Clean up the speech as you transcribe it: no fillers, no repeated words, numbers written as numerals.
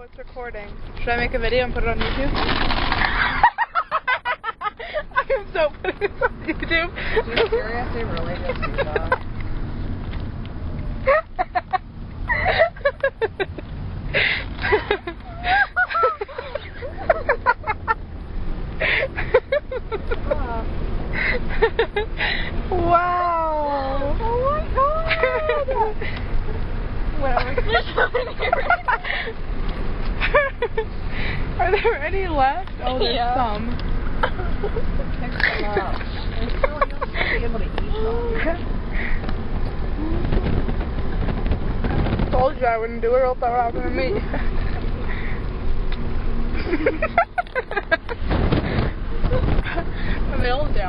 Oh, it's recording. Should I make a video and put it on YouTube? I am so putting this on YouTube. Are you serious? They really just do that? Wow! Oh my god! Whatever. Are there any left? Oh, there's Yeah. some. Pick them up. And so you'll still be able to eat them. Told you I wouldn't do it, or else that would happen to me. The mail's down.